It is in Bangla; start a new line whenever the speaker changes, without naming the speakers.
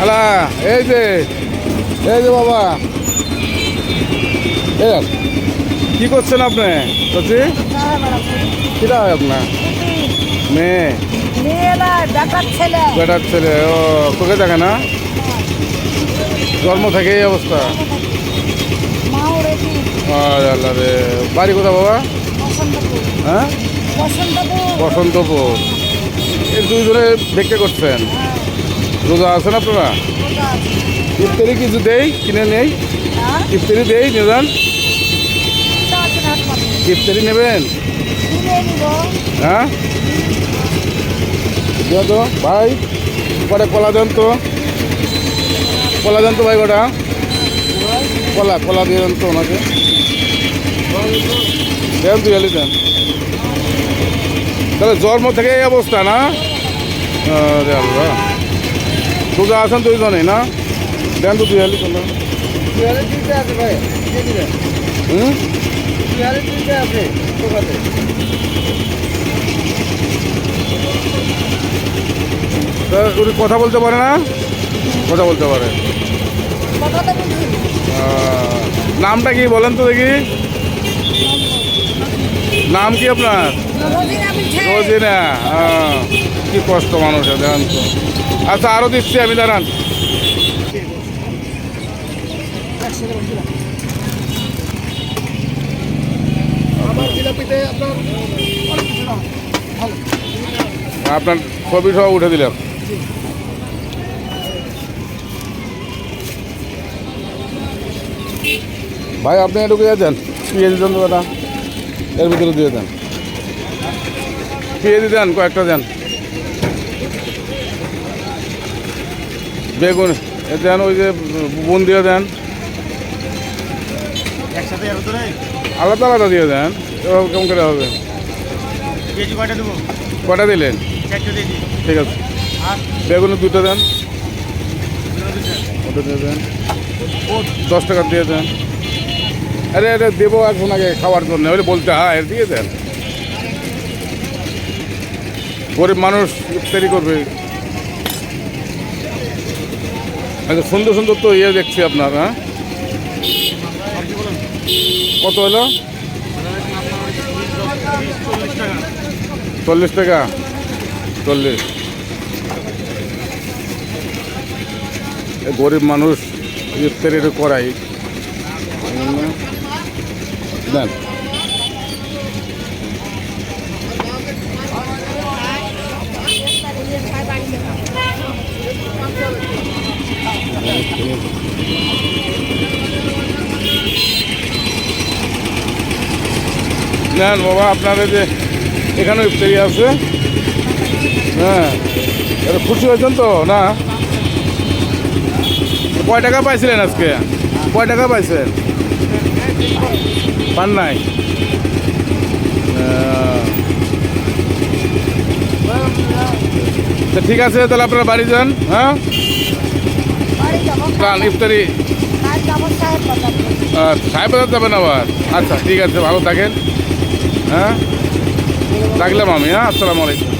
আলা এই যে বাবা এই কি করছেন আপনি কচি কিটা হয় আপনার মেয়ে বেটার ছেলে ও তোকে দেখে না জন্ম থেকে এই অবস্থা আল্লাহ রে বাড়ি কোথা বাবা হ্যাঁ বসন্তপুর এই দুইজনে দেখতে করছেন রোজা আছেন আপনারা ইফতারি কিছু দেই কিনে নেই ইফতারি দেই নিয়ে ইফতারি নেবেন হ্যাঁ তো ভাই কটা কলা দেন তো ভাই কটা কলা দিয়ে দেন তো ওনাকে দেন তুই এলি দেন তাহলে জন্ম থেকে এই অবস্থা না আরে আল্লাহ রোজা আছেন দুইজনেই না দেন তো তুই এলি কোনো হুম উনি কথা বলতে পারে না কথা বলতে পারে নামটা কি বলেন তো দেখি নাম কি আপনার রোজিনা কি কষ্ট মানুষের দেখেন তো আচ্ছা আরও দিচ্ছি আমি দাঁড়ান আপনার ছবি সব উঠে দিলাম ভাই আপনি একটু দিয়ে দেন পিঁয়াজি দেন তো দাদা এর ভিতরে দিয়ে দেন পিঁয়াজি দেন কয়েকটা দেন বেগুন দেন ওই যে বোন দিয়ে দেন আলাদা আলাদা দিয়ে দেন কেমন করে হবে কটা দিলেন ঠিক আছে বেগুনের দুটো দেন ওটা দিয়ে দেন 10 টাকা দিয়ে দেন আরে এটা দেবো এখন আগে খাওয়ার জন্য ওই বলতে হয় দিয়ে দেন গরিব মানুষ ইফতারি করবে আচ্ছা সুন্দর সুন্দর তো ইয়ে দেখছি আপনার হ্যাঁ কত হলো 40 টাকা 40 গরিব মানুষ ইফতারি করাই দেন নেন বাবা আপনারা যে এখানে ইফতারি আছে হ্যাঁ এটা খুশি হয়েছেন তো না কয় টাকা পাইছিলেন আজকে কয় টাকা পাইছেন পান নাই ঠিক আছে তাহলে আপনারা বাড়ি যান হ্যাঁ কাল ইফতারি সাহেব বাজার যাবেন আবার আচ্ছা ঠিক আছে ভালো থাকেন হ্যাঁ রাখলাম আমি হ্যাঁ আসসালামু আলাইকুম